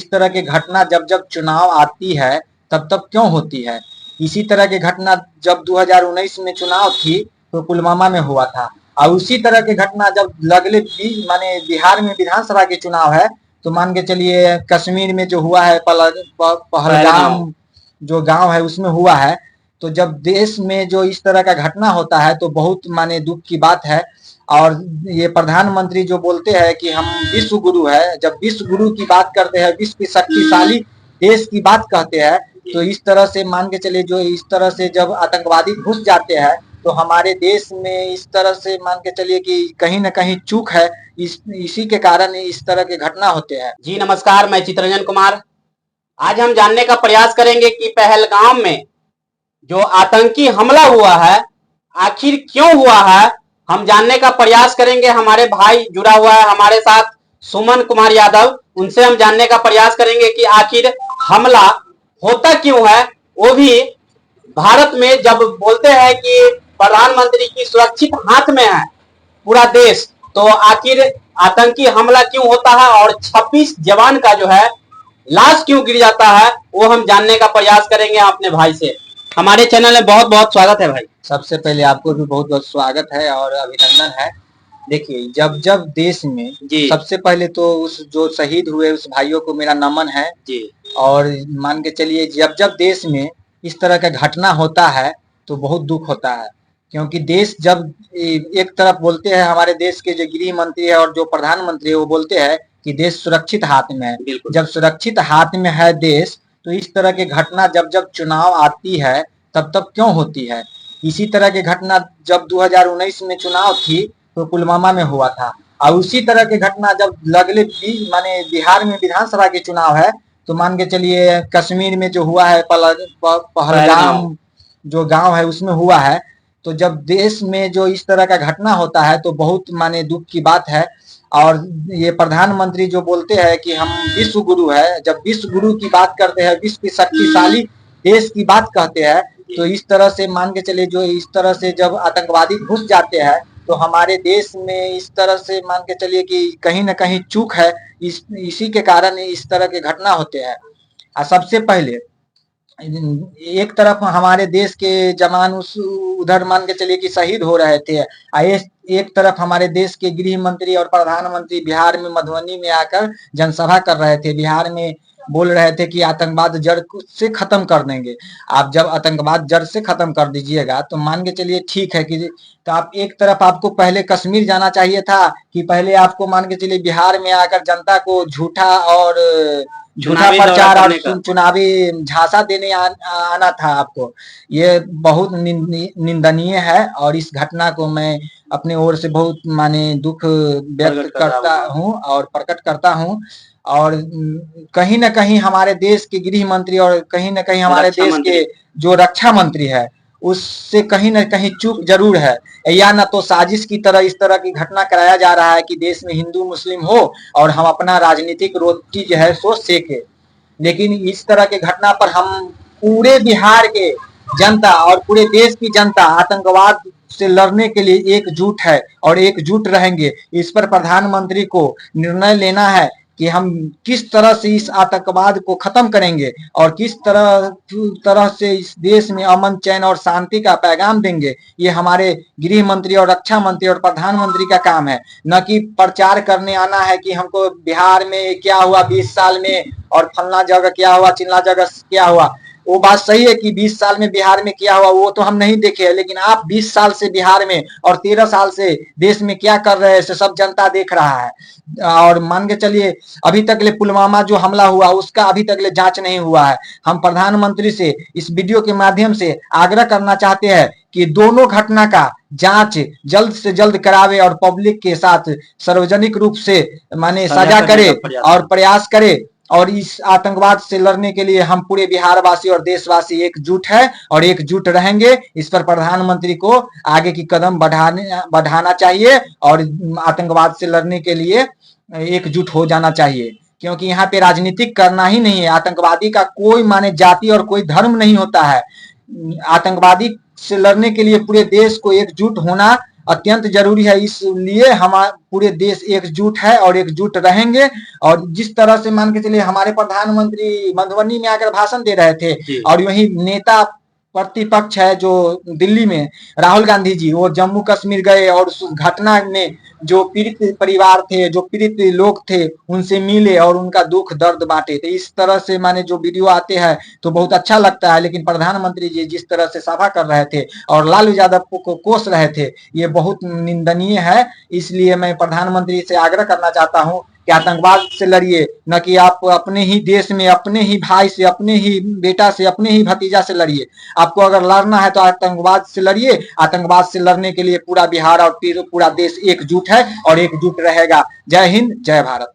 इस तरह की घटना जब जब चुनाव आती है तब तब क्यों होती है। इसी तरह की घटना जब 2019 में चुनाव थी तो पुलवामा में हुआ था, और उसी तरह की घटना जब लगले माने बिहार में विधानसभा के चुनाव है तो मान के चलिए कश्मीर में जो हुआ है पहलगाम जो गांव है उसमें हुआ है। तो जब देश में जो इस तरह का घटना होता है तो बहुत माने दुख की बात है। और ये प्रधानमंत्री जो बोलते हैं कि हम विश्व गुरु है, जब विश्व गुरु की बात करते हैं, विश्व की शक्तिशाली देश की बात कहते हैं, तो इस तरह से मान के चलिए जो इस तरह से जब आतंकवादी घुस जाते हैं तो हमारे देश में इस तरह से मान के चलिए कि कहीं न कहीं चूक है। इसी के कारण इस तरह के घटना होते हैं। जी नमस्कार, मैं चित्रंजन कुमार। आज हम जानने का प्रयास करेंगे कि पहलगाम में जो आतंकी हमला हुआ है आखिर क्यों हुआ है। हम जानने का प्रयास करेंगे। हमारे भाई जुड़ा हुआ है हमारे साथ, सुमन कुमार यादव। उनसे हम जानने का प्रयास करेंगे कि आखिर हमला होता क्यों है, वो भी भारत में। जब बोलते हैं कि प्रधानमंत्री की सुरक्षित हाथ में है पूरा देश, तो आखिर आतंकी हमला क्यों होता है और 26 जवान का जो है लाश क्यों गिर जाता है, वो हम जानने का प्रयास करेंगे अपने भाई से। हमारे चैनल में बहुत बहुत स्वागत है भाई। सबसे पहले आपको भी बहुत बहुत स्वागत है और अभिनंदन है। देखिए, जब जब देश में सबसे पहले तो उस जो शहीद हुए उस भाइयों को मेरा नमन है जी। और मान के चलिए जब जब देश में इस तरह का घटना होता है तो बहुत दुख होता है, क्योंकि देश जब एक तरफ बोलते हैं, हमारे देश के जो गृह मंत्री है और जो प्रधानमंत्री है वो बोलते हैं कि देश सुरक्षित हाथ में है। जब सुरक्षित हाथ में है देश, तो इस तरह की घटना जब जब चुनाव आती है तब तब क्यों होती है। इसी तरह की घटना जब 2019 में चुनाव थी तो पुलवामा में हुआ था, और उसी तरह की घटना जब लगले माने बिहार में विधानसभा के चुनाव है तो मान के चलिए कश्मीर में जो हुआ है पहलगाम जो गांव है उसमें हुआ है। तो जब देश में जो इस तरह का घटना होता है तो बहुत माने दुख की बात है। और ये प्रधानमंत्री जो बोलते हैं कि हम विश्व गुरु है, जब विश्व गुरु की बात करते हैं, विश्व की शक्तिशाली देश की बात कहते हैं, तो इस तरह से मान के चलिए जो इस तरह से जब आतंकवादी घुस जाते हैं तो हमारे देश में इस तरह से मान के चलिए कि कहीं न कहीं चूक है। इसी के कारण इस तरह के घटना होते हैं। सबसे पहले एक तरफ हमारे देश के जवान उस उधर मान के चलिए कि शहीद हो रहे थे, एक तरफ हमारे देश के गृह मंत्री और प्रधानमंत्री बिहार में मधुबनी में आकर जनसभा कर रहे थे। बिहार में बोल रहे थे कि आतंकवाद जड़ से खत्म कर देंगे। आप जब आतंकवाद जड़ से खत्म कर दीजिएगा तो मान के चलिए ठीक है कि तो आप एक तरफ आपको पहले कश्मीर जाना चाहिए था कि पहले आपको मान के चलिए बिहार में आकर जनता को झूठा प्रचार और चुनावी झांसा देने आना था आपको। ये बहुत निंदनीय है और इस घटना को मैं अपने ओर से बहुत माने दुख व्यक्त करता हूँ और प्रकट करता हूँ। और कहीं न कहीं हमारे देश के गृह मंत्री और कहीं न कहीं हमारे देश के जो रक्षा मंत्री है उससे कहीं न कहीं चूक जरूर है, या न तो साजिश की तरह इस तरह की घटना कराया जा रहा है कि देश में हिंदू मुस्लिम हो और हम अपना राजनीतिक रोटी जो है सो सेके। लेकिन इस तरह के घटना पर हम पूरे बिहार के जनता और पूरे देश की जनता आतंकवाद से लड़ने के लिए एकजुट है और एकजुट रहेंगे। इस पर प्रधानमंत्री को निर्णय लेना है कि हम किस तरह से इस आतंकवाद को खत्म करेंगे और किस तरह से इस देश में अमन चैन और शांति का पैगाम देंगे। ये हमारे गृह मंत्री और रक्षा मंत्री और प्रधानमंत्री का काम है, न कि प्रचार करने आना है कि हमको बिहार में क्या हुआ 20 साल में और फलना जगह क्या हुआ चिल्ला जगह क्या हुआ। वो बात सही है कि 20 साल में बिहार में क्या हुआ वो तो हम नहीं देखे हैं, लेकिन आप 20 साल से बिहार में और 13 साल से देश में क्या कर रहे हैं सब जनता देख रहा है। और मान के चलिए अभी तक ले पुलवामा जो हमला हुआ उसका अभी तक ले जांच नहीं हुआ है। हम प्रधानमंत्री से इस वीडियो के माध्यम से आग्रह करना चाहते हैं कि दोनों घटना का जांच जल्द से जल्द करावे और पब्लिक के साथ सार्वजनिक रूप से माने साझा करे और प्रयास करे। और इस आतंकवाद से लड़ने के लिए हम पूरे बिहार वासी और देशवासी एकजुट है और एकजुट रहेंगे। इस पर प्रधानमंत्री को आगे की कदम बढ़ाना चाहिए और आतंकवाद से लड़ने के लिए एकजुट हो जाना चाहिए, क्योंकि यहाँ पे राजनीतिक करना ही नहीं है। आतंकवादी का कोई माने जाति और कोई धर्म नहीं होता है। आतंकवादी से लड़ने के लिए पूरे देश को एकजुट होना अत्यंत जरूरी है। इसलिए हम पूरे देश एकजुट है और एकजुट रहेंगे। और जिस तरह से मान के चलिए हमारे प्रधानमंत्री मधुबनी में आकर भाषण दे रहे थे और वही नेता प्रतिपक्ष है जो दिल्ली में राहुल गांधी जी, वो जम्मू कश्मीर गए और उस घटना में जो पीड़ित परिवार थे, जो पीड़ित लोग थे, उनसे मिले और उनका दुख दर्द बांटे। तो इस तरह से माने जो वीडियो आते हैं तो बहुत अच्छा लगता है। लेकिन प्रधानमंत्री जी जिस तरह से सभा कर रहे थे और लालू यादव को कोस रहे थे, ये बहुत निंदनीय है। इसलिए मैं प्रधानमंत्री से आग्रह करना चाहता हूँ कि आतंकवाद से लड़िए, न कि आप अपने ही देश में अपने ही भाई से, अपने ही बेटा से, अपने ही भतीजा से लड़िए। आपको अगर लड़ना है तो आतंकवाद से लड़िए। आतंकवाद से लड़ने के लिए पूरा बिहार और पूरा देश एकजुट है और एकजुट रहेगा। जय हिंद, जय भारत।